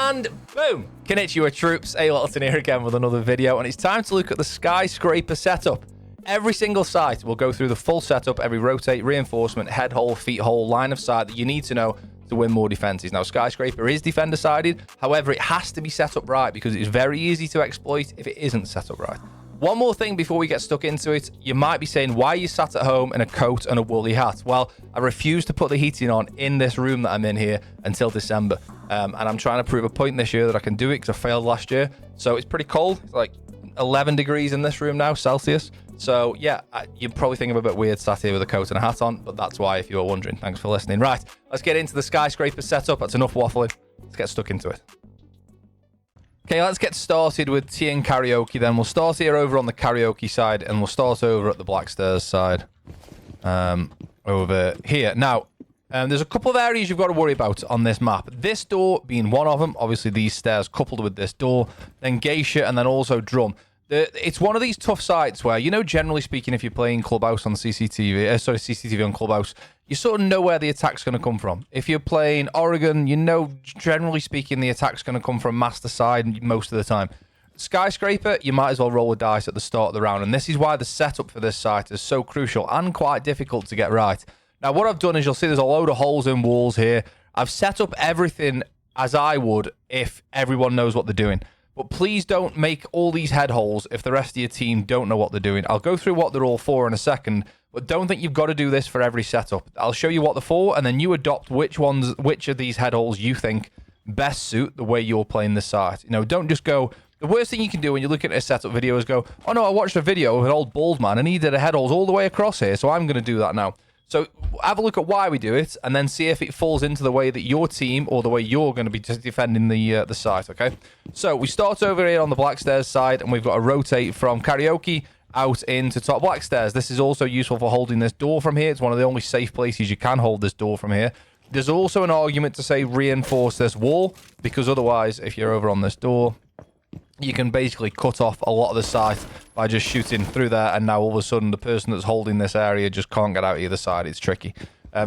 And boom! Konnichiwa troops, ALYTTLETON here again with another video, and it's time to look at the Skyscraper setup. Every single site will go through the full setup, every rotate, reinforcement, head hole, feet hole, line of sight that you need to know to win more defenses. Now, Skyscraper is defender-sided, however, it has to be set up right because it's very easy to exploit if it isn't set up right. One more thing before we get stuck into it. You might be saying, why are you sat at home in a coat and a woolly hat? Well, I refuse to put the heating on in this room that I'm in here until December. And I'm trying to prove a point this year that I can do it because I failed last year. So it's pretty cold. It's like 11 degrees in this room now, Celsius. So yeah, you're probably thinking I'm a bit weird sat here with a coat and a hat on, but that's why if you were wondering. Thanks for listening. Right, let's get into the Skyscraper setup. That's enough waffling. Let's get stuck into it. Okay, let's get started with tea and karaoke then. We'll start here over on the karaoke side, and we'll start over at the Black Stairs side. Over here. Now, there's a couple of areas you've got to worry about on this map. This door being one of them. Obviously, these stairs coupled with this door. Then Geisha, and then also Drum. It's one of these tough sites where, you know, generally speaking, if you're playing Clubhouse on CCTV, CCTV on Clubhouse, you sort of know where the attack's going to come from. If you're playing Oregon, you know, generally speaking, the attack's going to come from master side most of the time. Skyscraper, you might as well roll a dice at the start of the round, and this is why the setup for this site is so crucial and quite difficult to get right. Now, what I've done is you'll see there's a load of holes in walls here. I've set up everything as I would if everyone knows what they're doing. But please don't make all these head holes if the rest of your team don't know what they're doing. I'll go through what they're all for in a second, but don't think you've got to do this for every setup. I'll show you what they're for, and then you adopt which of these head holes you think best suit the way you're playing this site. You know, don't just go... The worst thing you can do when you're looking at a setup video is go, oh no, I watched a video of an old bald man and he did a head holes all the way across here, so I'm going to do that now. So have a look at why we do it, and then see if it falls into the way that your team or the way you're going to be defending the site, okay? So we start over here on the Black Stairs side, and we've got to rotate from Karaoke out into top Black Stairs. This is also useful for holding this door from here. It's one of the only safe places you can hold this door from here. There's also an argument to say reinforce this wall, because otherwise, if you're over on this door, you can basically cut off a lot of the site by just shooting through there, and now all of a sudden the person that's holding this area just can't get out either side. It's tricky.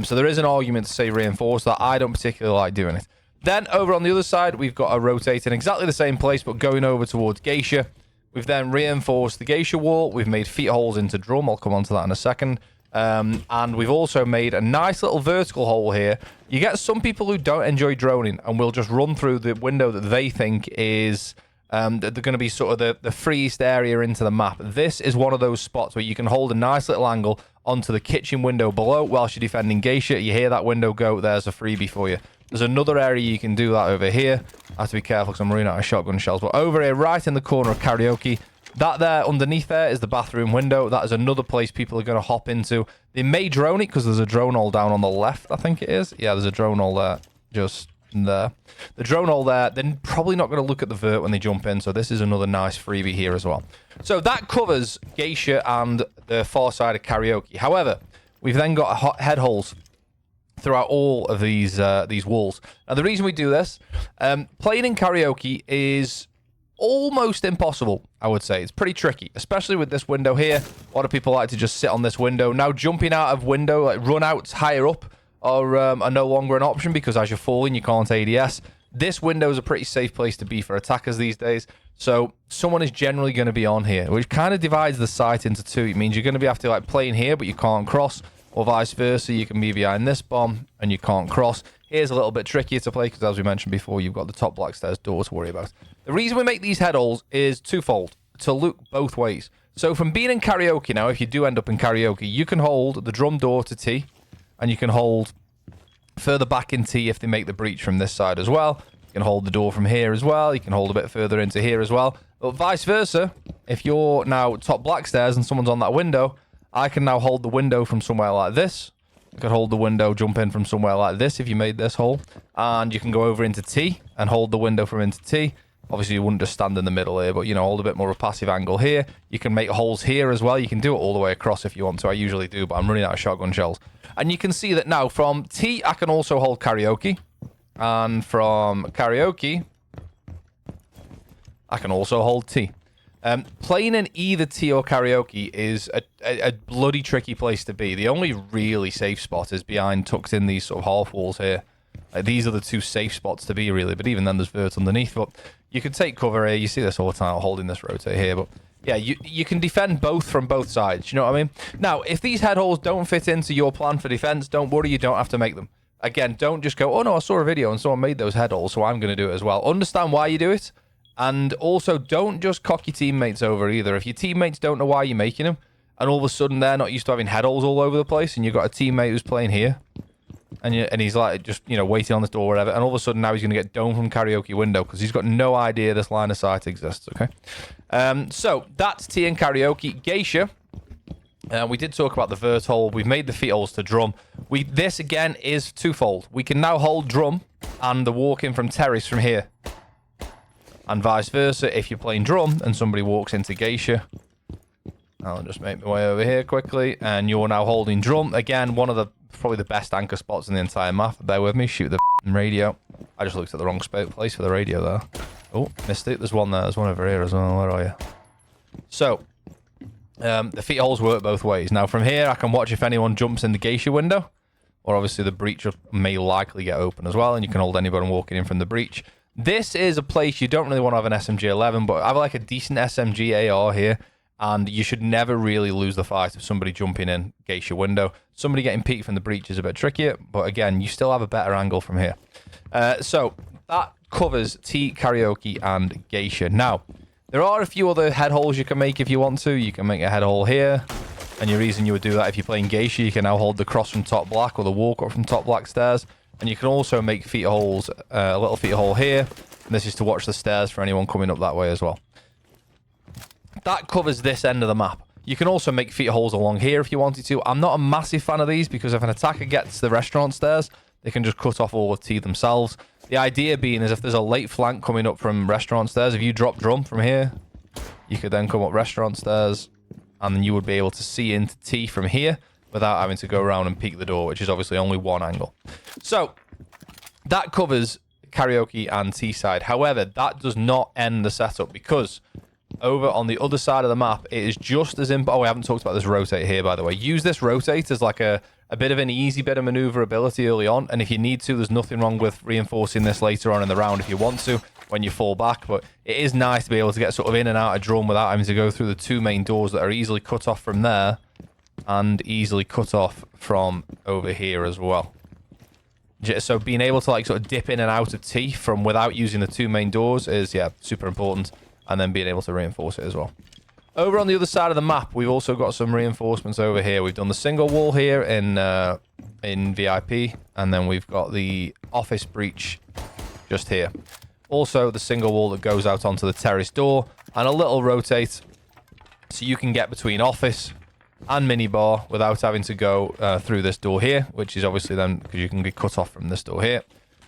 So there is an argument to say reinforce that. I don't particularly like doing it. Then over on the other side, we've got a rotate in exactly the same place, but going over towards Geisha. We've then reinforced the Geisha wall. We've made feet holes into Drum. I'll come on to that in a second. And we've also made a nice little vertical hole here. You get some people who don't enjoy droning and will just run through the window that they think is... they're going to be sort of the freest area into the map. This is one of those spots where you can hold a nice little angle onto the kitchen window below whilst you're defending Geisha. You hear that window go, there's a freebie for you. There's another area you can do that over here. I have to be careful because I'm running out of shotgun shells. But over here, right in the corner of Karaoke, that there underneath there is the bathroom window. That is another place people are going to hop into. They may drone it because there's a drone hole down on the left, I think it is. Yeah, there's a drone hole there. Just... there. The drone hole there, they're probably not going to look at the vert when they jump in, so this is another nice freebie here as well. So that covers Geisha and the far side of Karaoke. However, we've then got head holes throughout all of these walls. Now, the reason we do this, playing in Karaoke is almost impossible, I would say. It's pretty tricky, especially with this window here. A lot of people like to just sit on this window. Now, jumping out of window, like run outs higher up, are no longer an option because as you're falling, you can't ADS. This window is a pretty safe place to be for attackers these days. So someone is generally going to be on here, which kind of divides the site into two. It means you're going to be have to like play in here, but you can't cross, or vice versa. You can be behind this bomb and you can't cross. Here's a little bit trickier to play because, as we mentioned before, you've got the top Black Stairs door to worry about. The reason we make these head holes is twofold, to look both ways. So from being in Karaoke now, if you do end up in Karaoke, you can hold the drum door to T, and you can hold further back in T if they make the breach from this side as well. You can hold the door from here as well. You can hold a bit further into here as well. But vice versa, if you're now top Black Stairs and someone's on that window, I can now hold the window from somewhere like this. I could hold the window, jump in from somewhere like this if you made this hole. And you can go over into T and hold the window from into T. Obviously, you wouldn't just stand in the middle here, but, you know, hold a bit more of a passive angle here. You can make holes here as well. You can do it all the way across if you want to. I usually do, but I'm running out of shotgun shells. And you can see that now from T, I can also hold Karaoke. And from Karaoke, I can also hold T. Playing in either T or Karaoke is a bloody tricky place to be. The only really safe spot is behind, tucked in these sort of half walls here. Like, these are the two safe spots to be, really. But even then, there's vert underneath. But you can take cover here. You see this all the time, holding this rotate here. But yeah, you can defend both from both sides. You know what I mean? Now, if these head holes don't fit into your plan for defense, don't worry. You don't have to make them. Again, don't just go, oh, no, I saw a video and someone made those head holes, so I'm going to do it as well. Understand why you do it. And also, don't just cock your teammates over either. If your teammates don't know why you're making them, and all of a sudden they're not used to having head holes all over the place, and you've got a teammate who's playing here, and he's like just, you know, waiting on this door or whatever, and all of a sudden now he's going to get domed from Karaoke window because he's got no idea this line of sight exists, okay? So, that's T in Karaoke. Geisha, we did talk about the vert hole. We've made the feet holes to drum. This, again, is twofold. We can now hold drum and the walk-in from terrace from here. And vice versa, if you're playing drum and somebody walks into Geisha. I'll just make my way over here quickly. And you're now holding drum. Again, one of the probably the best anchor spots in the entire map. Bear with me. Shoot the radio. I just looked at the wrong place for the radio there. Oh, missed it. There's one there. There's one over here as well. Where are you? So, the feet holes work both ways. Now, from here, I can watch if anyone jumps in the Geisha window. Or obviously, the breach may likely get open as well. And you can hold anybody walking in from the breach. This is a place you don't really want to have an SMG-11, but I have like a decent SMG AR here, and you should never really lose the fight of somebody jumping in Geisha window. Somebody getting peeked from the breach is a bit trickier, but again, you still have a better angle from here. So that covers T, Karaoke, and Geisha. Now, there are a few other head holes you can make if you want to. You can make a head hole here, and your reason you would do that if you're playing Geisha, you can now hold the cross from top black or the walk up from top black stairs. And you can also make feet holes, a little feet hole here. And this is to watch the stairs for anyone coming up that way as well. That covers this end of the map. You can also make feet holes along here if you wanted to. I'm not a massive fan of these because if an attacker gets the restaurant stairs, they can just cut off all of T themselves. The idea being is if there's a late flank coming up from restaurant stairs, if you drop drum from here, you could then come up restaurant stairs and then you would be able to see into T from here without having to go around and peek the door, which is obviously only one angle. So, that covers Karaoke and T-side. However, that does not end the setup because over on the other side of the map, it is just as important. Oh, we haven't talked about this rotate here, by the way. Use this rotate as like a bit of an easy bit of maneuverability early on, and if you need to, there's nothing wrong with reinforcing this later on in the round if you want to, when you fall back, but it is nice to be able to get sort of in and out of drum without having to go through the two main doors that are easily cut off from there, and easily cut off from over here as well. So being able to like sort of dip in and out of T from without using the two main doors is, yeah, super important. And then being able to reinforce it as well. Over on the other side of the map, we've also got some reinforcements over here. We've done the single wall here in VIP. And then we've got the office breach just here. Also, the single wall that goes out onto the terrace door. And a little rotate so you can get between office and minibar without having to go through this door here, which is obviously then because you can get cut off from this door here.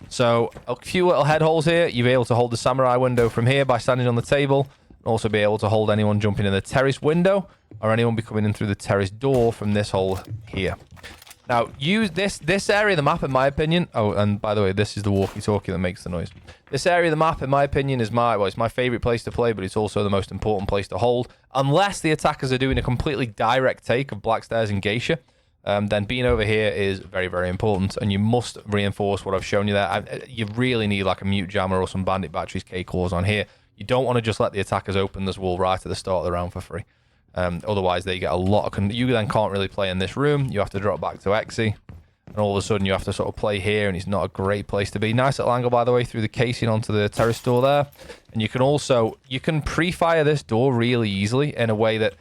So a few little head holes here. You'll be able to hold the samurai window from here by standing on the table, and also be able to hold anyone jumping in the terrace window or anyone be coming in through the terrace door from this hole here. Now, use this area of the map, in my opinion. Oh, and by the way, this is the walkie-talkie that makes the noise. This area of the map, in my opinion, is it's my favorite place to play, but it's also the most important place to hold. Unless the attackers are doing a completely direct take of Black Stairs and Geisha, then being over here is very, very important, and you must reinforce what I've shown you there. You really need like a mute jammer or some bandit batteries, K-cores on here. You don't want to just let the attackers open this wall right at the start of the round for free. Otherwise, they get a lot of... You then can't really play in this room. You have to drop back to Exy. And all of a sudden, you have to sort of play here, and it's not a great place to be. Nice little angle, by the way, through the casing onto the terrace door there. And you can also... You can pre-fire this door really easily in a way that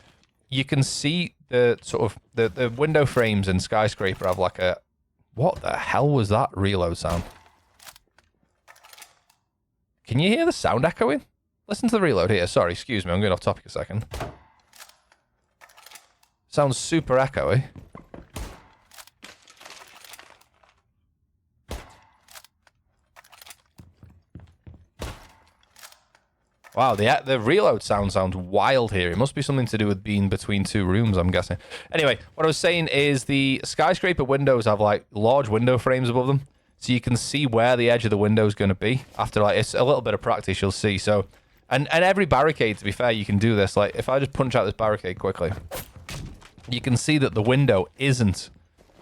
you can see the sort of... The window frames in Skyscraper have like a... What the hell was that reload sound? Can you hear the sound echoing? Listen to the reload here. Sorry, excuse me. I'm going off topic a second. Sounds super echoey. Wow, the reload sounds wild here. It must be something to do with being between two rooms, I'm guessing. Anyway, what I was saying is the Skyscraper windows have like large window frames above them. So you can see where the edge of the window is going to be. After like, it's a little bit of practice, you'll see. So, and every barricade, to be fair, you can do this. Like, if I just punch out this barricade quickly, you can see that the window isn't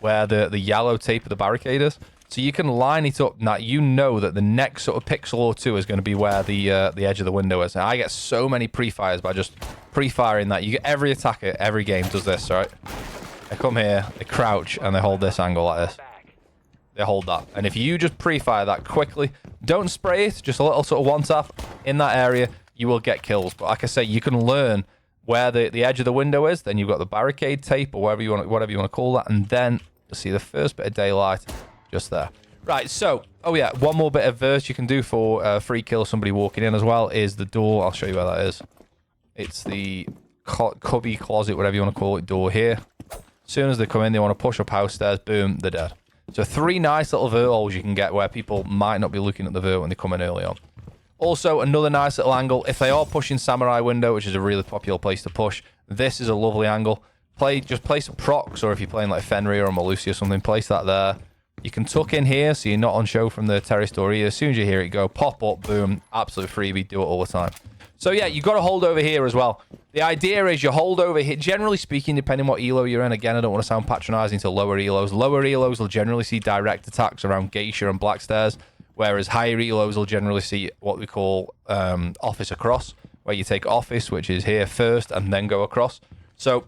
where the yellow tape of the barricade is. So you can line it up. Now, you know that the next sort of pixel or two is going to be where the edge of the window is. And I get so many pre-fires by just pre-firing that. You get every attacker, every game does this, right? They come here, they crouch, and they hold this angle like this. They hold that. And if you just pre-fire that quickly, don't spray it, just a little sort of one tap in that area, you will get kills. But like I say, you can learn where the edge of the window is. Then you've got the barricade tape or whatever you want to call that. And then you'll see the first bit of daylight just there. Right, so, oh yeah, one more bit of verse you can do for free kill somebody walking in as well is the door. I'll show you where that is. It's the cubby, closet, whatever you want to call it, door here. As soon as they come in, they want to push up house stairs, boom, they're dead. So 3 nice little vert holes you can get where people might not be looking at the vert when they come in early on. Also, another nice little angle. If they are pushing Samurai window, which is a really popular place to push, this is a lovely angle. Just play some procs, or if you're playing like Fenrir or Malusi or something, place that there. You can tuck in here, so you're not on show from the terrace door either. As soon as you hear it go, pop up, boom, absolute freebie, do it all the time. So yeah, you've got to hold over here as well. The idea is you hold over here, generally speaking, depending what elo you're in. Again, I don't want to sound patronizing to lower elos. Lower elos will generally see direct attacks around Geisha and Black Stairs, whereas higher elos will generally see what we call office across, where you take office, which is here first, and then go across. So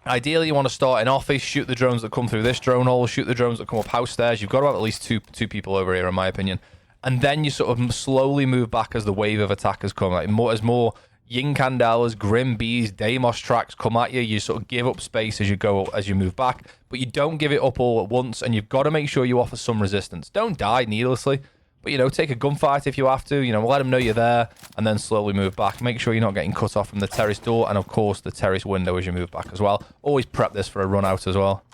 ideally, you want to start in office, shoot the drones that come through this drone hole, shoot the drones that come up house stairs. You've got to have at least two people over here, in my opinion. And then you sort of slowly move back as the wave of attackers come. Like as more Yin Candelas, Grim Bees, Deimos tracks come at you, you sort of give up space as you move back, but you don't give it up all at once, and you've got to make sure you offer some resistance. Don't die needlessly, but, you know, take a gunfight if you have to. You know, let them know you're there, and then slowly move back. Make sure you're not getting cut off from the terrace door, and of course the terrace window as you move back as well. Always prep this for a run out as well.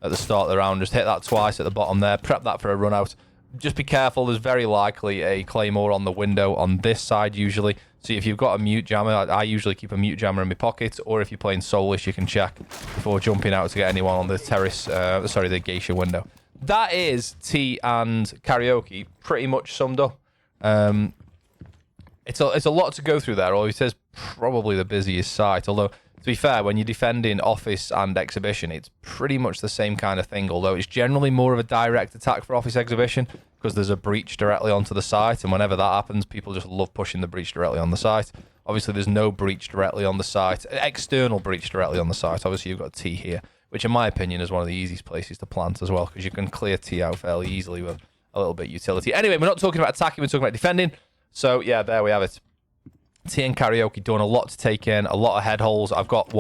At the start of the round, just hit that twice at the bottom there. Prep that for a run out. Just be careful, there's very likely a claymore on the window on this side usually. So if you've got a mute jammer, I usually keep a mute jammer in my pocket, or if you're playing soulless, you can check before jumping out to get anyone on the terrace, the Geisha window. That is T and Karaoke pretty much summed up. It's a lot to go through there, or it says probably the busiest site, although to be fair, when you're defending office and exhibition, it's pretty much the same kind of thing, although it's generally more of a direct attack for office exhibition because there's a breach directly onto the site, and whenever that happens, people just love pushing the breach directly on the site. Obviously, there's no breach directly on the site, external breach directly on the site. Obviously, you've got T here, which in my opinion is one of the easiest places to plant as well because you can clear T out fairly easily with a little bit of utility. Anyway, we're not talking about attacking, we're talking about defending. So, yeah, there we have it. T and Karaoke doing a lot to take in, a lot of head holes. I've got,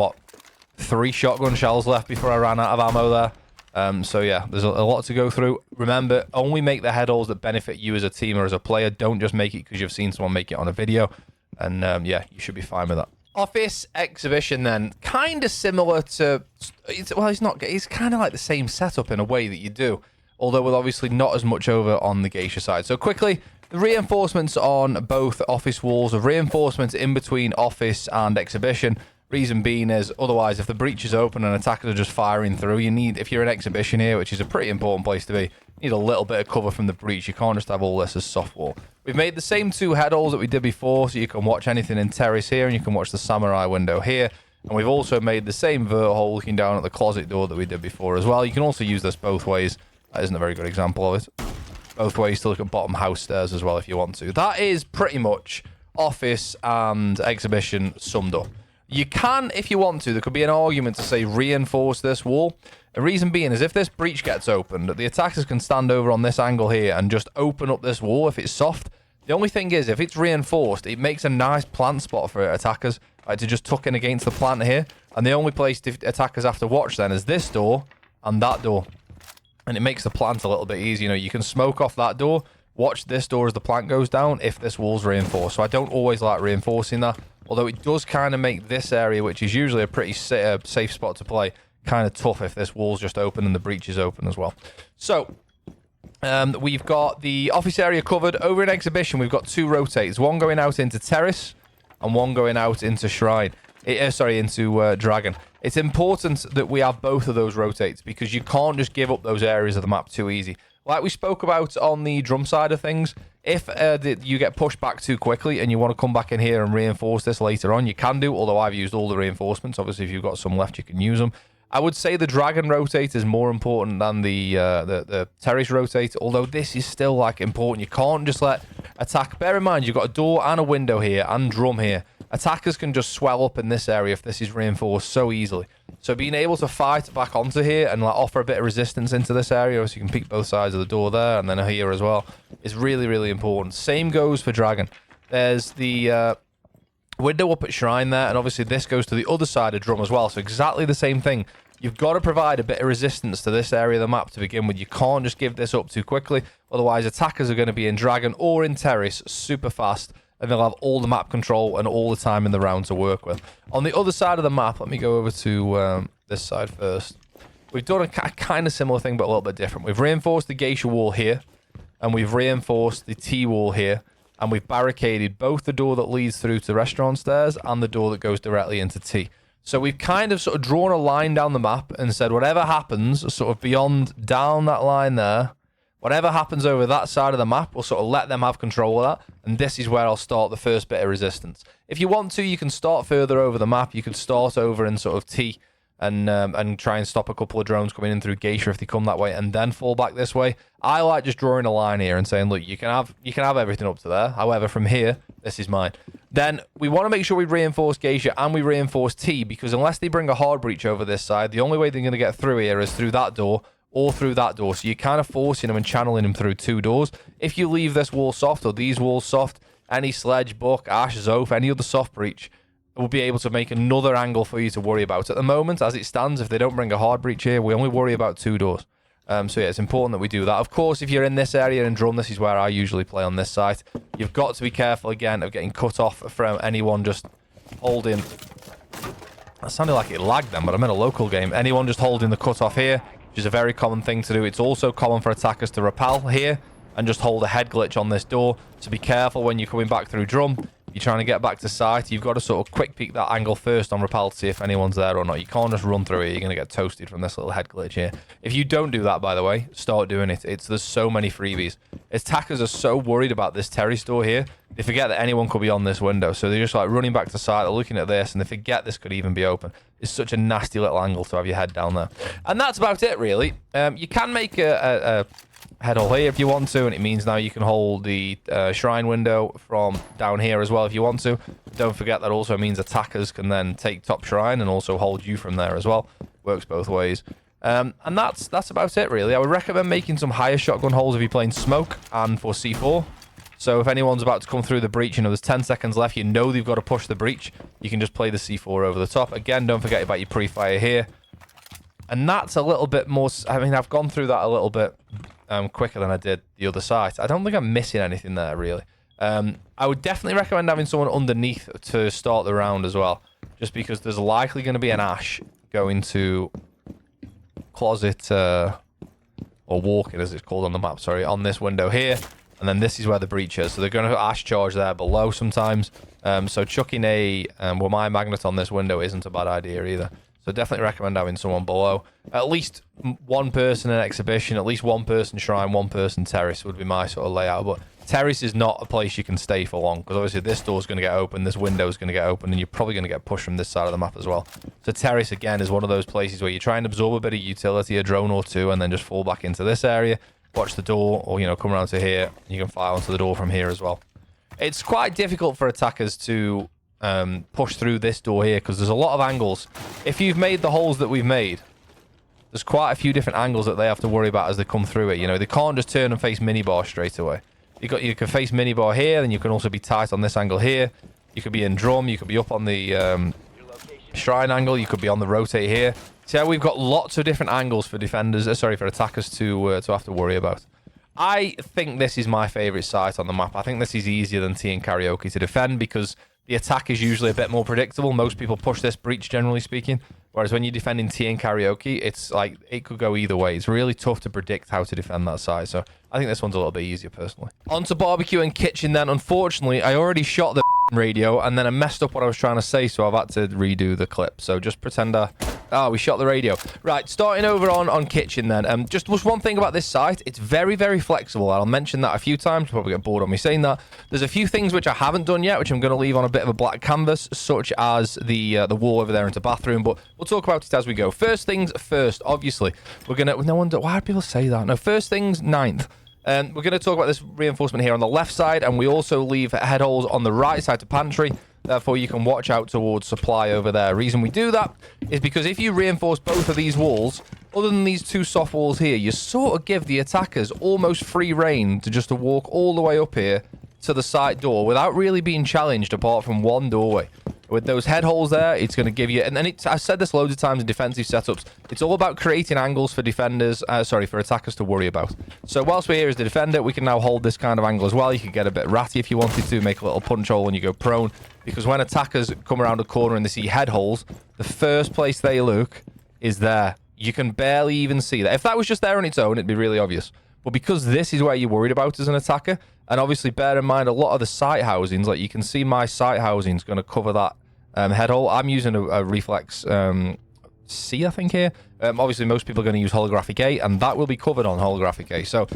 3 shotgun shells left before I ran out of ammo there. So yeah, there's a lot to go through. Remember, only make the head holes that benefit you as a team or as a player. Don't just make it because you've seen someone make it on a video. And yeah, you should be fine with that. Office exhibition then, kind of similar to, it's kind of like the same setup in a way that you do, although with obviously not as much over on the Geisha side. So quickly, the reinforcements on both office walls, of reinforcements in between office and exhibition. Reason being is, otherwise, if the breach is open and attackers are just firing through, you need, if you're an exhibition here, which is a pretty important place to be, you need a little bit of cover from the breach. You can't just have all this as soft wall. We've made the same 2 head holes that we did before, so you can watch anything in terrace here, and you can watch the samurai window here. And we've also made the same vert hole looking down at the closet door that we did before as well. You can also use this both ways. That isn't a very good example of it. Both ways to look at bottom house stairs as well if you want to. That is pretty much office and exhibition summed up. You can, if you want to, there could be an argument to say reinforce this wall. The reason being is if this breach gets opened, the attackers can stand over on this angle here and just open up this wall if it's soft. The only thing is, if it's reinforced, it makes a nice plant spot for attackers to just tuck in against the plant here. And the only place attackers have to watch then is this door and that door. And it makes the plant a little bit easier. You know, you can smoke off that door, watch this door as the plant goes down if this wall's reinforced. So I don't always like reinforcing that. Although it does kind of make this area, which is usually a pretty safe spot to play, kind of tough if this wall's just open and the breach is open as well. So, we've got the office area covered. Over in exhibition, we've got 2 rotates. One going out into terrace and one going out into shrine. Into dragon. It's important that we have both of those rotates because you can't just give up those areas of the map too easy. Like we spoke about on the drum side of things, if you get pushed back too quickly and you want to come back in here and reinforce this later on, you can do, although I've used all the reinforcements. Obviously, if you've got some left, you can use them. I would say the Dragon rotate is more important than the Terrace rotate, although this is still like important. You can't just let attack. Bear in mind, you've got a door and a window here and drum here. Attackers can just swell up in this area if this is reinforced so easily. So being able to fight back onto here and like offer a bit of resistance into this area, so you can peek both sides of the door there and then here as well, is really, really important. Same goes for Dragon. There's the window up at Shrine there, and obviously this goes to the other side of Drum as well, so exactly the same thing. You've got to provide a bit of resistance to this area of the map to begin with. You can't just give this up too quickly, otherwise attackers are going to be in Dragon or in Terrace super fast, and they'll have all the map control and all the time in the round to work with. On the other side of the map, let me go over to this side first. We've done a kind of similar thing, but a little bit different. We've reinforced the Geisha wall here, and we've reinforced the T wall here, and we've barricaded both the door that leads through to restaurant stairs and the door that goes directly into T. So we've kind of sort of drawn a line down the map and said whatever happens sort of beyond down that line there, whatever happens over that side of the map, we'll sort of let them have control of that. And this is where I'll start the first bit of resistance. If you want to, you can start further over the map. You can start over in sort of T and try and stop a couple of drones coming in through Geisha if they come that way, and then fall back this way. I like just drawing a line here and saying, look, you can have everything up to there. However, from here, this is mine. Then we want to make sure we reinforce Geisha and we reinforce T, because unless they bring a hard breach over this side, the only way they're going to get through here is through that door or through that door. So you're kind of forcing them and channeling them through two doors. If you leave this wall soft or these walls soft, any Sledge, Buck, Ash, Zoph, any other soft breach will be able to make another angle for you to worry about. At the moment, as it stands, if they don't bring a hard breach here, we only worry about two doors. So yeah, it's important that we do that. Of course, if you're in this area in Drum, this is where I usually play on this site. You've got to be careful again of getting cut off from anyone just holding. That sounded like it lagged then, but I'm in a local game. Anyone just holding the cut off here, which is a very common thing to do. It's also common for attackers to rappel here and just hold a head glitch on this door. So be careful when you're coming back through Drum. You're trying to get back to site, you've got to sort of quick peek that angle first on rappel to see if anyone's there or not. You can't just run through it. You're going to get toasted from this little head glitch here. If you don't do that, by the way, start doing it. There's so many freebies. Attackers are so worried about this terrace door here, they forget that anyone could be on this window. So they're just like running back to site, they're looking at this, and they forget this could even be open. It's such a nasty little angle to have your head down there. And that's about it, really. You can make a head hole here if you want to, and it means now you can hold the shrine window from down here as well if you want to. Don't forget that also means attackers can then take top shrine and also hold you from there as well. Works both ways. And that's about it, really. I would recommend making some higher shotgun holes if you're playing smoke and for C4. So if anyone's about to come through the breach, you know, there's 10 seconds left, you know they've got to push the breach, you can just play the C4 over the top. Again, don't forget about your pre-fire here. And that's a little bit more... I mean, I've gone through that a little bit quicker than I did the other side. I don't think I'm missing anything there, really. I would definitely recommend having someone underneath to start the round as well, just because there's likely going to be an Ash going to closet, or walk-in as it's called on the map, sorry, on this window here, and then this is where the breach is. So they're going to Ash charge there below sometimes. So chucking a my magnet on this window isn't a bad idea either. So definitely recommend having someone below. At least one person in exhibition, at least one person shrine, one person terrace would be my sort of layout. But terrace is not a place you can stay for long, because obviously this door's going to get open, this window's going to get open, and you're probably going to get pushed from this side of the map as well. So terrace, again, is one of those places where you try and absorb a bit of utility, a drone or two, and then just fall back into this area, watch the door, or, you know, come around to here, and you can fire onto the door from here as well. It's quite difficult for attackers to push through this door here, because there's a lot of angles. If you've made the holes that we've made, there's quite a few different angles that they have to worry about as they come through it. You know, they can't just turn and face minibar straight away. You can face minibar here, and you can also be tight on this angle here. You could be in drum, you could be up on the shrine angle, you could be on the rotate here. See how we've got lots of different angles for defenders, for attackers to have to worry about. I think this is my favorite site on the map. I think this is easier than T and Karaoke to defend, because the attack is usually a bit more predictable. Most people push this breach, generally speaking. Whereas when you're defending T and Karaoke, it's like, it could go either way. It's really tough to predict how to defend that side. So I think this one's a little bit easier, personally. On to barbecue and kitchen then. Unfortunately, I already shot the radio, and then I messed up what I was trying to say, so I've had to redo the clip. So just pretend I Oh, we shot the radio. Right, starting over on kitchen then. Just one thing about this site. It's very, very flexible. I'll mention that a few times. You'll probably get bored of me saying that. There's a few things which I haven't done yet, which I'm going to leave on a bit of a black canvas, such as the wall over there into bathroom. But we'll talk about it as we go. First things first, obviously. We're going to... No wonder... Why do people say that? No, first things ninth. We're going to talk about this reinforcement here on the left side, and we also leave head holes on the right side to pantry. Therefore, you can watch out towards supply over there. Reason we do that is because if you reinforce both of these walls, other than these two soft walls here, you sort of give the attackers almost free reign to just to walk all the way up here to the side door without really being challenged apart from one doorway. With those head holes there, it's going to give you... And then I've said this loads of times in defensive setups. It's all about creating angles for defenders... for attackers to worry about. So whilst we're here as the defender, we can now hold this kind of angle as well. You could get a bit ratty if you wanted to, make a little punch hole when you go prone. Because when attackers come around a corner and they see head holes, the first place they look is there. You can barely even see that. If that was just there on its own, it'd be really obvious. But because this is where you're worried about as an attacker, and obviously bear in mind a lot of the site housings, like you can see my site housing is going to cover that head hole. I'm using a reflex C, I think, here. Obviously, most people are going to use holographic A, and that will be covered on holographic A. So,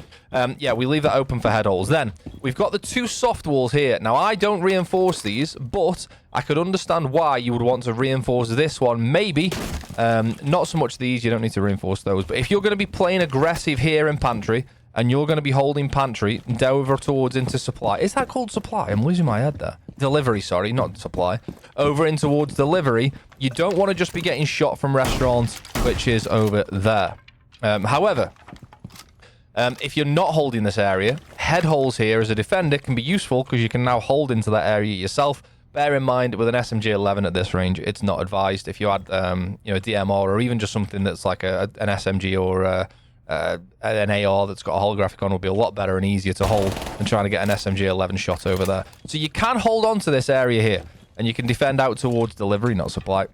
yeah, we leave that open for head holes. Then, we've got the two soft walls here. Now, I don't reinforce these, but I could understand why you would want to reinforce this one. Maybe. Not so much these. You don't need to reinforce those. But if you're going to be playing aggressive here in pantry, and you're going to be holding pantry over towards into supply. Is that called supply? I'm losing my head there. Delivery, sorry, not supply. Over in towards delivery, you don't want to just be getting shot from restaurants, which is over there. However, if you're not holding this area, head holes here as a defender can be useful because you can now hold into that area yourself. Bear in mind, with an SMG-11 at this range, it's not advised. If you had, a DMR or even just something that's like an SMG or an AR that's got a holographic on will be a lot better and easier to hold than trying to get an SMG-11 shot over there. So you can hold on to this area here, and you can defend out towards delivery, not supply.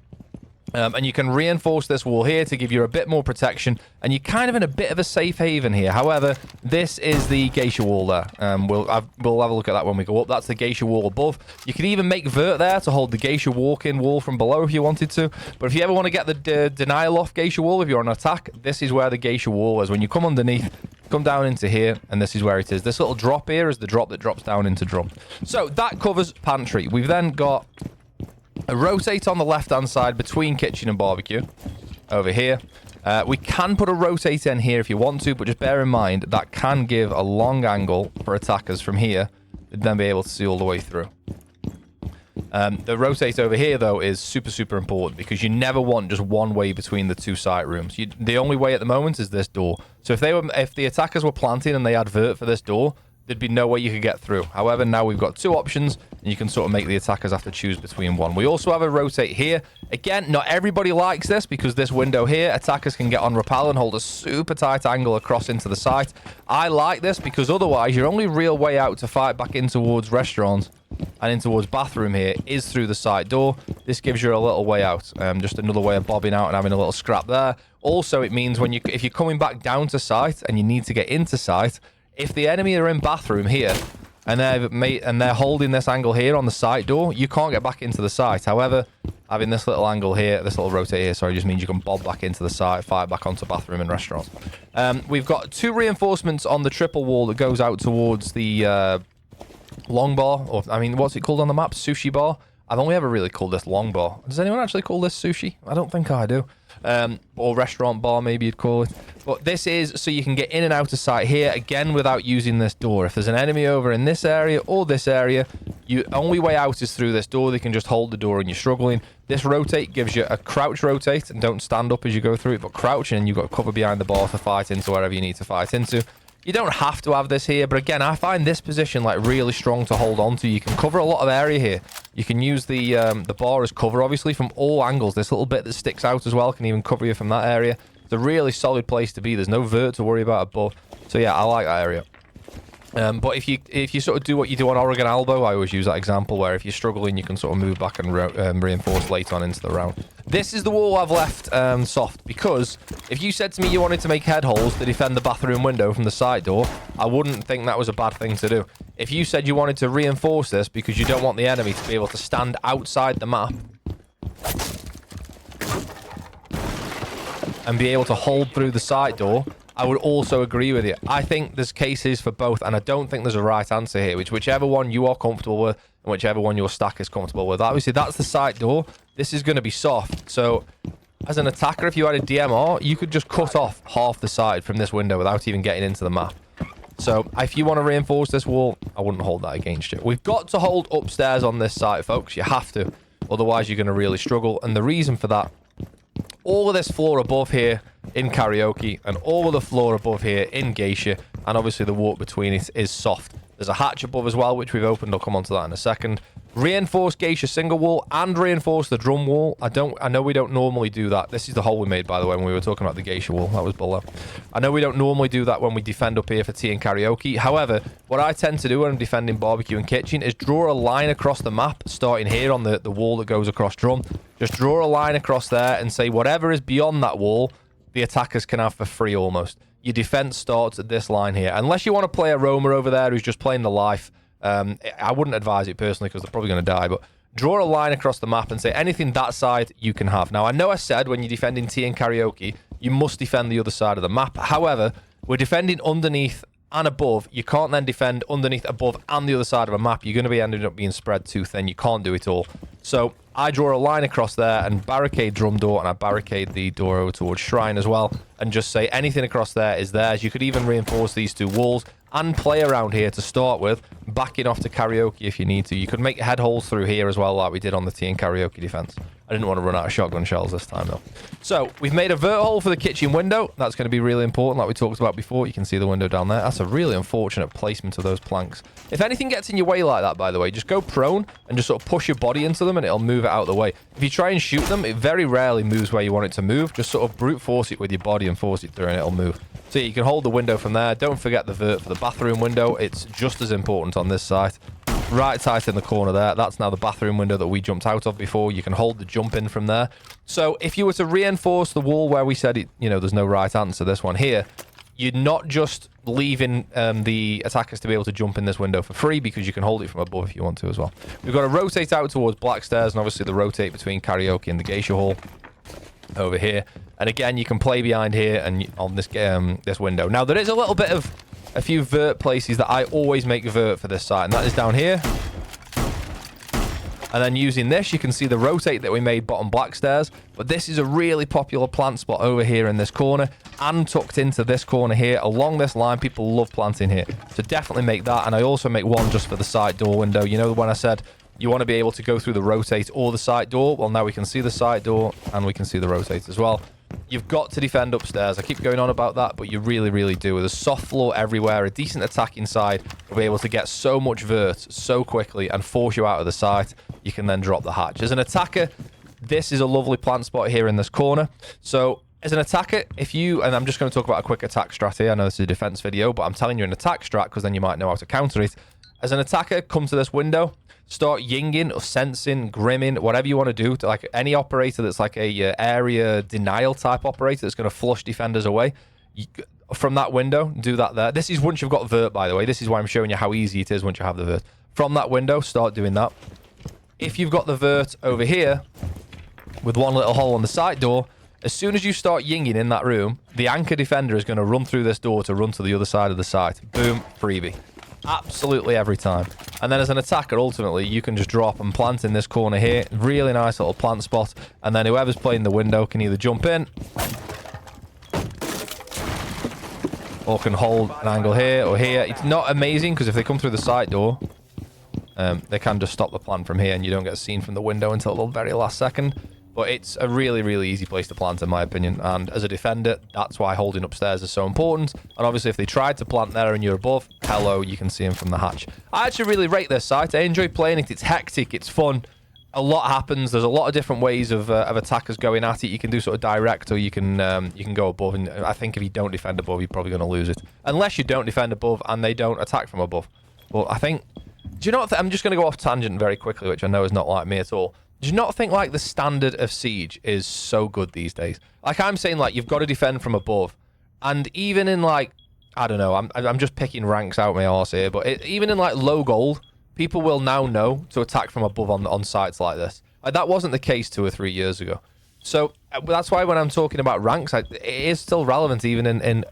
And you can reinforce this wall here to give you a bit more protection, and you're kind of in a bit of a safe haven here. However, this is the geisha wall there. We'll have a look at that when we go up. That's the geisha wall above. You can even make vert there to hold the geisha walk-in wall from below if you wanted to. But if you ever want to get the denial off geisha wall if you're on attack, this is where the geisha wall is. When you come underneath, come down into here, and this is where it is. This little drop here is the drop that drops down into drum. So that covers pantry. We've then got a rotate on the left-hand side between kitchen and barbecue over here. We can put a rotate in here if you want to, but just bear in mind that can give a long angle for attackers from here to then be able to see all the way through. The rotate over here, though, is super, super important because you never want just one way between the two site rooms. The only way at the moment is this door. So if the attackers were planting and they had vert for this door, there'd be no way you could get through. However, now we've got two options, and you can sort of make the attackers have to choose between one. We also have a rotate here. Again, not everybody likes this because this window here, attackers can get on rappel and hold a super tight angle across into the site. I like this because otherwise your only real way out to fight back in towards restaurants and in towards bathroom here is through the side door. This gives you a little way out. Just another way of bobbing out and having a little scrap there. Also, it means if you're coming back down to site and you need to get into site, if the enemy are in bathroom here and they're holding this angle here on the side door, you can't get back into the site. However, having this little angle here, this little rotate here, sorry, just means you can bob back into the site, fight back onto bathroom and restaurants. We've got two reinforcements on the triple wall that goes out towards the long bar, or I mean, what's it called on the map? Sushi bar. I've only ever really called this long bar. Does anyone actually call this sushi? I don't think I do. Or restaurant bar, maybe you'd call it. But this is so you can get in and out of sight here, again, without using this door. If there's an enemy over in this area or this area, your only way out is through this door. They can just hold the door and you're struggling. This rotate gives you a crouch rotate, and don't stand up as you go through it, but crouch, and you've got cover behind the bar to fight into wherever you need to fight into. You don't have to have this here, but again, I find this position like really strong to hold on to. You can cover a lot of area here. You can use the bar as cover, obviously, from all angles. This little bit that sticks out as well can even cover you from that area. It's a really solid place to be. There's no vert to worry about above. So yeah, I like that area. But if you sort of do what you do on Oregon Elbow, I always use that example where if you're struggling, you can sort of move back and reinforce late on into the round. This is the wall I've left soft because if you said to me you wanted to make head holes to defend the bathroom window from the side door, I wouldn't think that was a bad thing to do. If you said you wanted to reinforce this because you don't want the enemy to be able to stand outside the map and be able to hold through the side door, I would also agree with you. I think there's cases for both, and I don't think there's a right answer here, whichever one you are comfortable with and whichever one your stack is comfortable with. Obviously, that's the side door. This is going to be soft. So as an attacker, if you had a DMR, you could just cut off half the side from this window without even getting into the map. So if you want to reinforce this wall, I wouldn't hold that against you. We've got to hold upstairs on this site, folks. You have to. Otherwise, you're going to really struggle. And the reason for that, all of this floor above here in Karaoke and all of the floor above here in Geisha, and obviously the walk between it is soft. There's a hatch above as well, which we've opened. I'll come on to that in a second. Reinforce Geisha single wall and reinforce the drum wall. I know we don't normally do that. This is the hole we made, by the way, when we were talking about the Geisha wall. That was below. I know we don't normally do that when we defend up here for tea and karaoke. However, what I tend to do when I'm defending barbecue and kitchen is draw a line across the map, starting here on the wall that goes across drum. Just draw a line across there and say whatever is beyond that wall, the attackers can have for free almost. Your defense starts at this line here. Unless you want to play a roamer over there who's just playing the life, I wouldn't advise it personally because they're probably going to die, but draw a line across the map and say anything that side you can have. Now, I know I said when you're defending tea and karaoke, you must defend the other side of the map. However, we're defending underneath and above. You can't then defend underneath, above, and the other side of a map. You're going to be ending up being spread too thin. You can't do it all. So I draw a line across there and barricade drum door, and I barricade the door over towards shrine as well, and just say anything across there is theirs. You could even reinforce these two walls and play around here to start with, backing off to karaoke if you need to. You could make head holes through here as well, like we did on the tea and karaoke defense. I didn't want to run out of shotgun shells this time, though. So we've made a vert hole for the kitchen window. That's going to be really important, like we talked about before. You can see the window down there. That's a really unfortunate placement of those planks. If anything gets in your way like that, by the way, just go prone and just sort of push your body into them and it'll move it out of the way. If you try and shoot them, it very rarely moves where you want it to move. Just sort of brute force it with your body and force it through and it'll move. So yeah, you can hold the window from there. Don't forget the vert for the bathroom window. It's just as important on this site. Right tight in the corner there. That's now the bathroom window that we jumped out of before. You can hold the jump in from there. So if you were to reinforce the wall where we said, there's no right answer, this one here, you're not just leaving the attackers to be able to jump in this window for free, because you can hold it from above if you want to as well. We've got to rotate out towards black stairs, and obviously the rotate between karaoke and the geisha hall over here. And again, you can play behind here and on this this window. Now, there is a little bit of a few vert places that I always make vert for this site, and that is down here. And then using this, you can see the rotate that we made bottom black stairs. But this is a really popular plant spot over here in this corner and tucked into this corner here. Along this line, people love planting here. So definitely make that. And I also make one just for the side door window. You know when I said you want to be able to go through the rotate or the side door? Well, now we can see the side door and we can see the rotate as well. You've got to defend upstairs. I keep going on about that, but you really, really do. With a soft floor everywhere, a decent attack inside, you'll be able to get so much vert so quickly and force you out of the site. You can then drop the hatch. As an attacker, this is a lovely plant spot here in this corner. So as an attacker, and I'm just going to talk about a quick attack strat here. I know this is a defense video, but I'm telling you an attack strat because then you might know how to counter it. As an attacker, come to this window, start yinging or sensing, grimming, whatever you want to do to like any operator that's like a area denial type operator that's going to flush defenders away. From that window, do that there. This is once you've got vert, by the way. This is why I'm showing you how easy it is once you have the vert. From that window, start doing that. If you've got the vert over here with one little hole on the side door, as soon as you start yinging in that room, the anchor defender is going to run through this door to run to the other side of the site. Boom, freebie. Absolutely every time. And then as an attacker, ultimately, you can just drop and plant in this corner here. Really nice little plant spot. And then whoever's playing the window can either jump in or can hold an angle here or here. It's not amazing because if they come through the side door, they can just stop the plant from here and you don't get seen from the window until the very last second. But it's a really, really easy place to plant, in my opinion. And as a defender, that's why holding upstairs is so important. And obviously, if they tried to plant there and you're above, hello, you can see them from the hatch. I actually really rate this site. I enjoy playing it. It's hectic. It's fun. A lot happens. There's a lot of different ways of attackers going at it. You can do sort of direct, or you can go above. And I think if you don't defend above, you're probably going to lose it. Unless you don't defend above and they don't attack from above. Well, I think... Do you know what? I'm just going to go off tangent very quickly, which I know is not like me at all. Do you not think, like, the standard of Siege is so good these days? Like, I'm saying, like, you've got to defend from above. And even in, like, I don't know, I'm just picking ranks out my arse here, but even in, like, low gold, people will now know to attack from above on sites like this. Like, that wasn't the case 2 or 3 years ago. So that's why when I'm talking about ranks, it is still relevant even in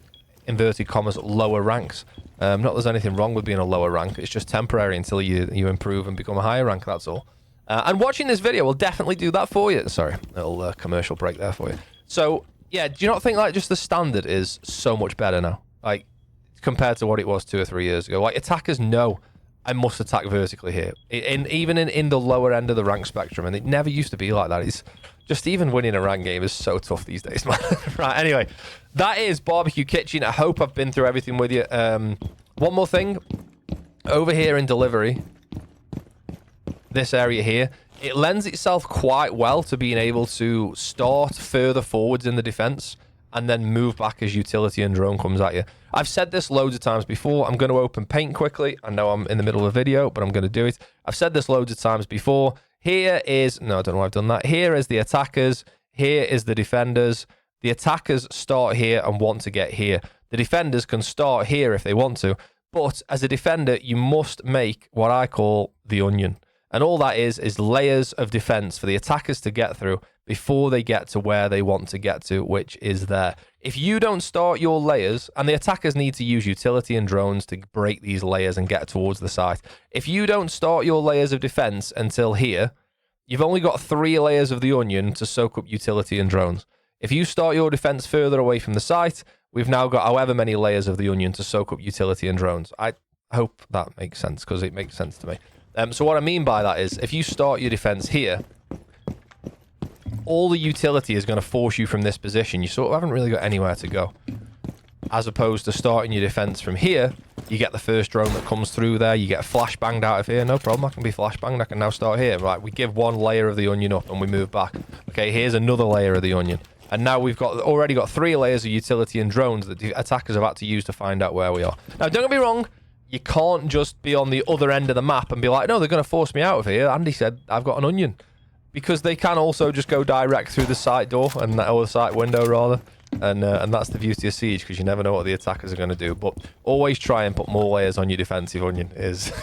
inverted commas lower ranks. Not that there's anything wrong with being a lower rank. It's just temporary until you improve and become a higher rank. That's all. And watching this video will definitely do that for you. Sorry, little commercial break there for you. So yeah, do you not think like just the standard is so much better now? Like compared to what it was 2 or 3 years ago. Like attackers know I must attack vertically here. Even in the lower end of the rank spectrum, and it never used to be like that. It's just even winning a rank game is so tough these days, man. Right, anyway, that is Barbecue Kitchen. I hope I've been through everything with you. One more thing. Over here in delivery, this area here, it lends itself quite well to being able to start further forwards in the defense and then move back as utility and drone comes at you. I've said this loads of times before. I'm going to open paint quickly. I know I'm in the middle of a video, but I'm going to do it. I've said this loads of times before. Here is... No, I don't know why I've done that. Here is the attackers. Here is the defenders. The attackers start here and want to get here. The defenders can start here if they want to. But as a defender, you must make what I call the onion. And all that is layers of defense for the attackers to get through before they get to where they want to get to, which is there. If you don't start your layers, and the attackers need to use utility and drones to break these layers and get towards the site. If you don't start your layers of defense until here, you've only got 3 layers of the onion to soak up utility and drones. If you start your defense further away from the site, we've now got however many layers of the onion to soak up utility and drones. I hope that makes sense, because it makes sense to me. So what I mean by that is, if you start your defense here, all the utility is going to force you from this position. You sort of haven't really got anywhere to go. As opposed to starting your defense from here, you get the first drone that comes through there, you get flashbanged out of here. No problem, I can be flashbanged, I can now start here. Right, we give 1 layer of the onion up and we move back. Okay, here's another layer of the onion. And now we've already got 3 layers of utility and drones that the attackers have had to use to find out where we are. Now, don't get me wrong, you can't just be on the other end of the map and be like, no, they're going to force me out of here. Andy said, I've got an onion. Because they can also just go direct through the side door, or the side window, rather. And that's the beauty of Siege, because you never know what the attackers are going to do. But always try and put more layers on your defensive onion is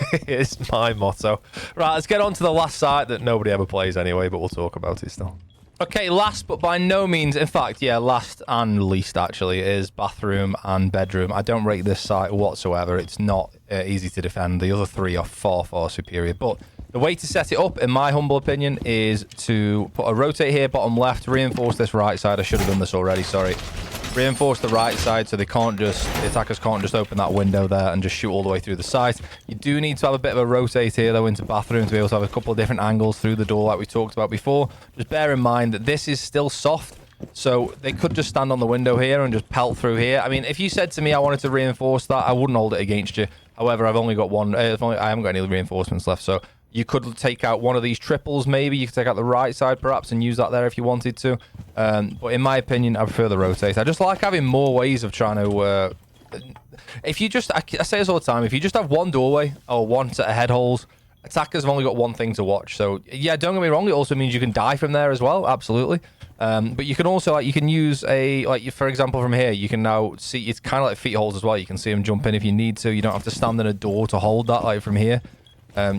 my motto. Right, let's get on to the last site that nobody ever plays anyway, but we'll talk about it still. Okay, last but by no means, in fact, yeah, last and least actually, is bathroom and bedroom. I don't rate this site whatsoever. It's not easy to defend. The other 3 are far, far superior. But the way to set it up, in my humble opinion, is to put a rotate here, bottom left, reinforce this right side. I should have done this already, sorry. Reinforce the right side so the attackers can't just open that window there and just shoot all the way through the site. You do need to have a bit of a rotate here, though, into bathroom to be able to have a couple of different angles through the door like we talked about before. Just bear in mind that this is still soft, so they could just stand on the window here and just pelt through here. I mean, if you said to me I wanted to reinforce that, I wouldn't hold it against you. However, I've only got one. I haven't got any reinforcements left, so you could take out one of these triples, maybe. You could take out the right side, perhaps, and use that there if you wanted to. But in my opinion, I prefer the rotate. I just like having more ways of trying to... if you just... I say this all the time. If you just have one doorway or one set of head holes, attackers have only got one thing to watch. So, yeah, don't get me wrong. It also means you can die from there as well. Absolutely. But you can also, like, you can use for example, from here, you can now see... It's kind of like feet holes as well. You can see them jump in if you need to. You don't have to stand in a door to hold that, like, from here.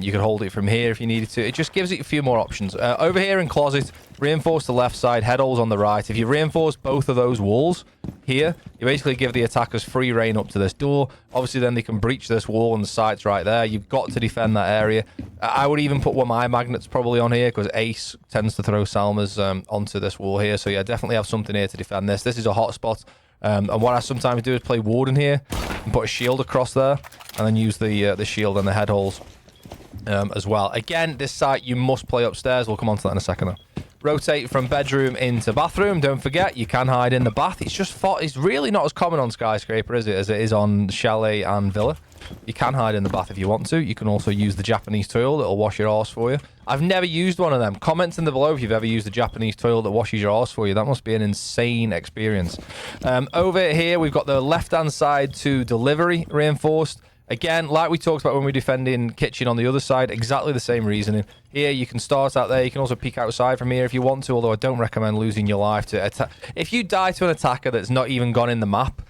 You could hold it from here if you needed to. It just gives it a few more options. Over here in closet, reinforce the left side, head holes on the right. If you reinforce both of those walls here, you basically give the attackers free reign up to this door. Obviously, then they can breach this wall and the sights right there. You've got to defend that area. I would even put one of my magnets probably on here because Ace tends to throw Salmas onto this wall here. So, yeah, definitely have something here to defend this. This is a hot spot. And what I sometimes do is play Warden here and put a shield across there and then use the shield and the head holes. As well. Again, this site you must play upstairs. We'll come on to that in a second though. Rotate from bedroom into bathroom. Don't forget, you can hide in the bath. It's really not as common on Skyscraper, is it, as it is on Chalet and Villa. You can hide in the bath if you want to. You can also use the Japanese toilet that'll wash your arse for you. I've never used one of them. Comment in the below if you've ever used a Japanese toilet that washes your arse for you. That must be an insane experience. Over here, we've got the left-hand side to delivery reinforced. Again, like we talked about when we were defending kitchen on the other side, exactly the same reasoning. Here, you can start out there. You can also peek outside from here if you want to, although I don't recommend losing your life to attack. If you die to an attacker that's not even gone in the map,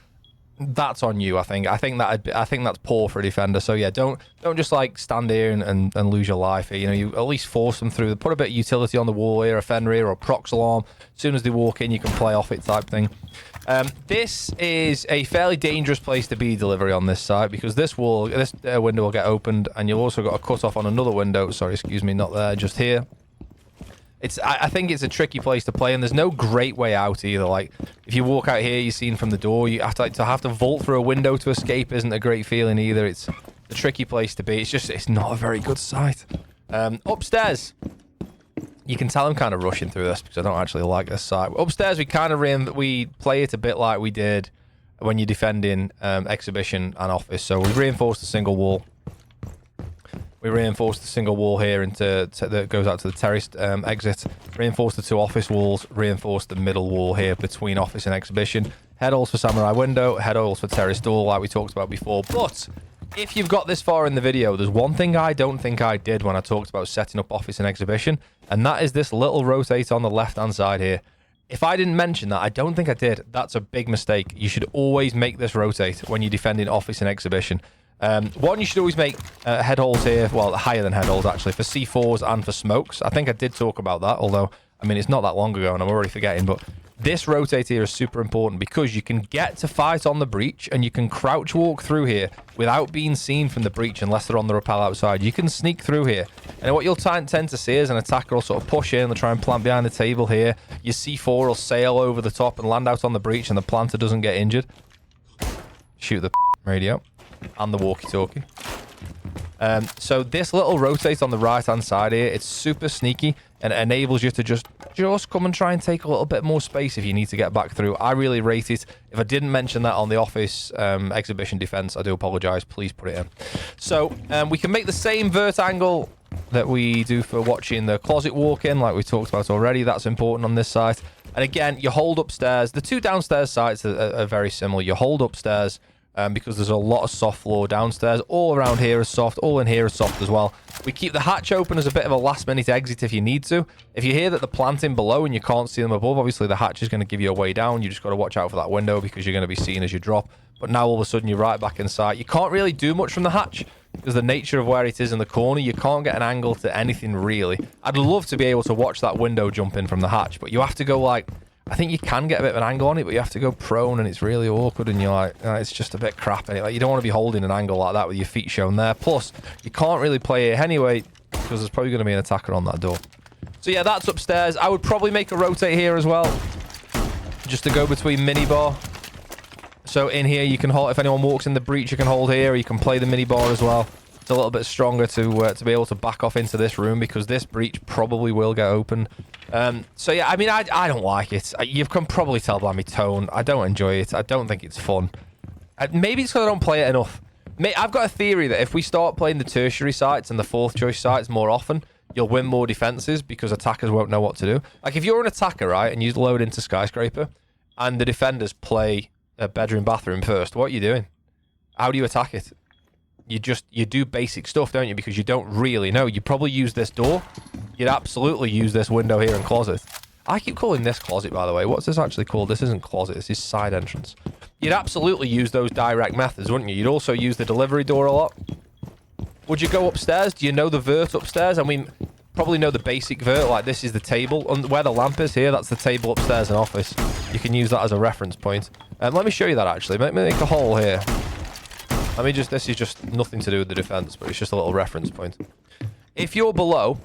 that's on you. I think that's poor for a defender. So yeah, don't just like stand here and lose your life here. You know, you at least force them through. Put a bit of utility on the wall here, a fender here, or a prox alarm. As soon as they walk in, you can play off it type thing. This is a fairly dangerous place to be delivery on this site, because this window will get opened, and you've also got a cut off on another window. Sorry, excuse me, not there, just here. I think it's a tricky place to play, and there's no great way out either. Like, if you walk out here, you're seen from the door. You have to vault through a window to escape isn't a great feeling either. It's a tricky place to be. It's not a very good site. Upstairs, you can tell I'm kind of rushing through this because I don't actually like this site. Upstairs, we play it a bit like we did when you're defending exhibition and office. So we reinforced the single wall. We reinforced the single wall here that goes out to the terrace exit. Reinforced the 2 office walls. Reinforced the middle wall here between office and exhibition. Head holes for samurai window. Head holes for terrace door, like we talked about before. But if you've got this far in the video, there's one thing I don't think I did when I talked about setting up office and exhibition, and that is this little rotate on the left-hand side here. If I didn't mention that, I don't think I did. That's a big mistake. You should always make this rotate when you're defending office and exhibition. One, you should always make head holes here, well, higher than head holes actually, for C4s and for smokes. I think I did talk about that, although, I mean, it's not that long ago and I'm already forgetting, but this rotate here is super important because you can get to fight on the breach and you can crouch walk through here without being seen from the breach unless they're on the rappel outside. You can sneak through here. And what you'll tend to see is an attacker will sort of push in, they'll try and plant behind the table here. Your C4 will sail over the top and land out on the breach and the planter doesn't get injured. Shoot the radio. And the walkie-talkie. So this little rotate on the right-hand side here, it's super sneaky and it enables you to just come and try and take a little bit more space if you need to get back through. I really rate it. If I didn't mention that on the office exhibition defense, I do apologize. Please put it in. So we can make the same vert angle that we do for watching the closet walk-in, like we talked about already. That's important on this site. And again, you hold upstairs. The 2 downstairs sites are very similar. You hold upstairs because there's a lot of soft floor downstairs. All around here is soft. All in here is soft as well. We keep the hatch open as a bit of a last-minute exit if you need to. If you hear that they're planting below and you can't see them above, obviously the hatch is going to give you a way down. You just got to watch out for that window because you're going to be seen as you drop. But now all of a sudden you're right back inside. You can't really do much from the hatch because the nature of where it is in the corner, you can't get an angle to anything really. I'd love to be able to watch that window jump in from the hatch, but you have to go like... I think you can get a bit of an angle on it, but you have to go prone, and it's really awkward, and you're like, it's just a bit crap. And like, you don't want to be holding an angle like that with your feet shown there. Plus, you can't really play it anyway, because there's probably going to be an attacker on that door. So yeah, that's upstairs. I would probably make a rotate here as well, just to go between minibar. So in here, you can hold, if anyone walks in the breach, you can hold here, or you can play the minibar as well. It's a little bit stronger to be able to back off into this room, because this breach probably will get opened. So yeah, I mean, I don't like it. You can probably tell by my tone. I don't enjoy it. I don't think it's fun. Maybe it's because I don't play it enough. I've got a theory that if we start playing the tertiary sites and the 4th choice sites more often, you'll win more defenses because attackers won't know what to do. Like if you're an attacker, right, and you load into Skyscraper and the defenders play a bedroom, bathroom first, what are you doing? How do you attack it? You do basic stuff, don't you? Because you don't really know. You probably use this door. You'd absolutely use this window here and closet. I keep calling this closet, by the way. What's this actually called? This isn't closet. This is side entrance. You'd absolutely use those direct methods, wouldn't you? You'd also use the delivery door a lot. Would you go upstairs? Do you know the vert upstairs? I mean, probably know the basic vert. Like this is the table. And where the lamp is here, that's the table upstairs in office. You can use that as a reference point. Let me show you that actually. Make a hole here. This is just nothing to do with the defense, but it's just a little reference point. If you're below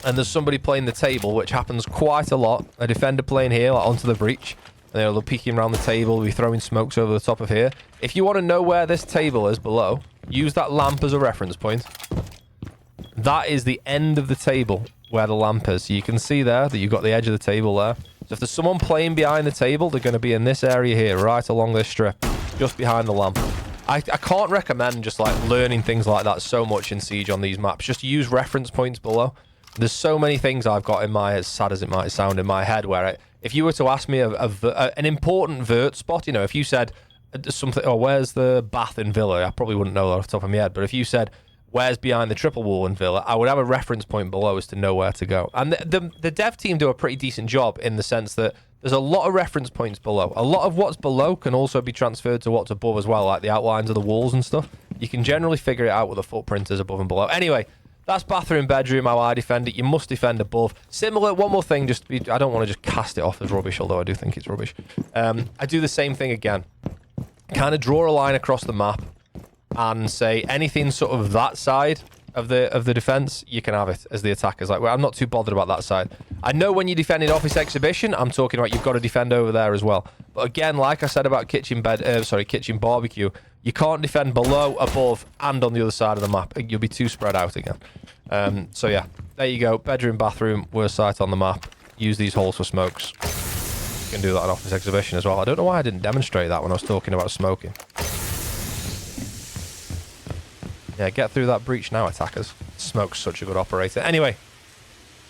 and there's somebody playing the table, which happens quite a lot, a defender playing here like, onto the breach, and they're peeking around the table, be throwing smokes over the top of here. If you want to know where this table is below, use that lamp as a reference point. That is the end of the table where the lamp is. So you can see there that you've got the edge of the table there. So if there's someone playing behind the table, they're going to be in this area here, right along this strip, just behind the lamp. I can't recommend just like learning things like that so much in Siege on these maps. Just use reference points below. There's so many things I've got in my, as sad as it might sound, in my head where if you were to ask me an important vert spot, you know, if you said something, oh, where's the bath in Villa? I probably wouldn't know that off the top of my head. But if you said, where's behind the triple wall in Villa, I would have a reference point below as to know where to go. And the dev team do a pretty decent job in the sense that there's a lot of reference points below. A lot of what's below can also be transferred to what's above as well, like the outlines of the walls and stuff. You can generally figure it out with the footprint is above and below. Anyway, that's bathroom, bedroom, how I defend it. You must defend above. Similar, one more thing, just to be, I don't want to just cast it off as rubbish, although I do think it's rubbish. I do the same thing again. Kind of draw a line across the map and say anything sort of that side of the defense, you can have it as the attackers. Like, well, I'm not too bothered about that side. I know when you're defending office exhibition, I'm talking about you've got to defend over there as well. But again, like I said about kitchen barbecue, you can't defend below, above, and on the other side of the map. You'll be too spread out again. So yeah, there you go. Bedroom, bathroom, worst site on the map. Use these holes for smokes. You can do that on office exhibition as well. I don't know why I didn't demonstrate that when I was talking about smoking. Yeah, get through that breach now, attackers. Smoke's such a good operator. Anyway,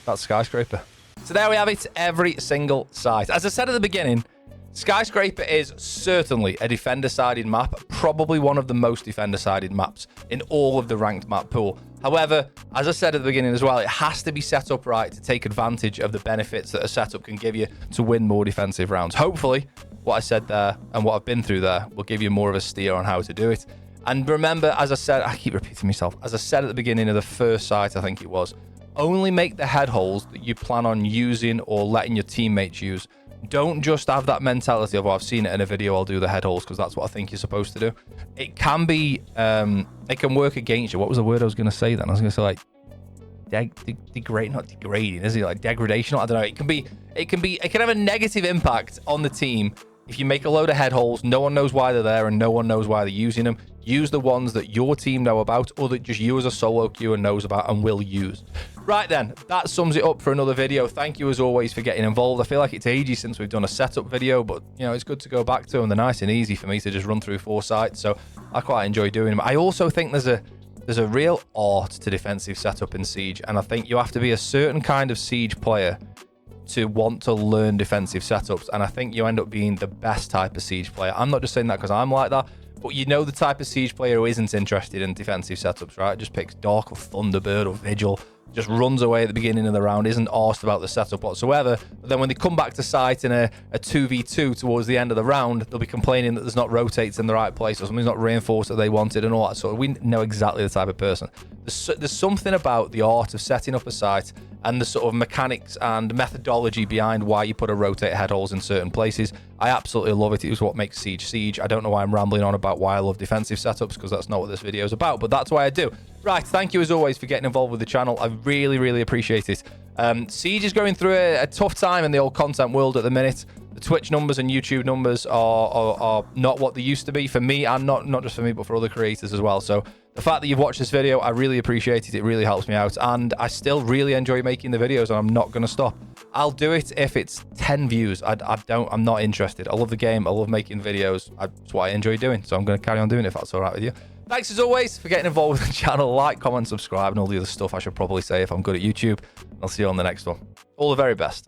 that's Skyscraper. So there we have it, every single site. As I said at the beginning, Skyscraper is certainly a defender-sided map, probably one of the most defender-sided maps in all of the ranked map pool. However, as I said at the beginning as well, it has to be set up right to take advantage of the benefits that a setup can give you to win more defensive rounds. Hopefully, what I said there and what I've been through there will give you more of a steer on how to do it. And remember, as I said, I keep repeating myself, as I said at the beginning of the first site, I think it was, only make the head holes that you plan on using or letting your teammates use. Don't just have that mentality of, oh, I've seen it in a video, I'll do the head holes, because that's what I think you're supposed to do. It can be, it can work against you. What was the word I was going to say then? I was going to say, like, not degrading, is it? Like degradation? I don't know. It can have a negative impact on the team if you make a load of head holes, no one knows why they're there and no one knows why they're using them. Use the ones that your team know about or that just you as a solo queuer knows about and will use. Right then, that sums it up for another video. Thank you as always for getting involved. I feel like it's ages since we've done a setup video, but you know, it's good to go back to them. They're nice and easy for me to just run through 4 sites, so I quite enjoy doing them. I also think there's a real art to defensive setup in Siege, and I think you have to be a certain kind of Siege player to want to learn defensive setups, and I think you end up being the best type of Siege player. I'm not just saying that because I'm like that, but you know the type of Siege player who isn't interested in defensive setups, right? Just picks Dark or Thunderbird or Vigil, just runs away at the beginning of the round, isn't arsed about the setup whatsoever, but then when they come back to site in a 2v2 towards the end of the round, they'll be complaining that there's not rotates in the right place or something's not reinforced that they wanted and all that sort of. We know exactly the type of person. There's something about the art of setting up a site and the sort of mechanics and methodology behind why you put a rotate head holes in certain places. I absolutely love it. It was what makes Siege Siege. I don't know why I'm rambling on about why I love defensive setups, because that's not what this video is about, but that's why I do. Right, thank you as always for getting involved with the channel. I really, really appreciate it. Siege is going through a tough time in the old content world at the minute. The Twitch numbers and YouTube numbers are not what they used to be for me, and not just for me, but for other creators as well. So the fact that you've watched this video, I really appreciate it. It really helps me out, and I still really enjoy making the videos, and I'm not going to stop. I'll do it if it's 10 views. I'm not interested. I love the game. I love making videos. That's what I enjoy doing, so I'm going to carry on doing it if that's all right with you. Thanks as always for getting involved with the channel. Like, comment, subscribe, and all the other stuff I should probably say if I'm good at YouTube. I'll see you on the next one. All the very best.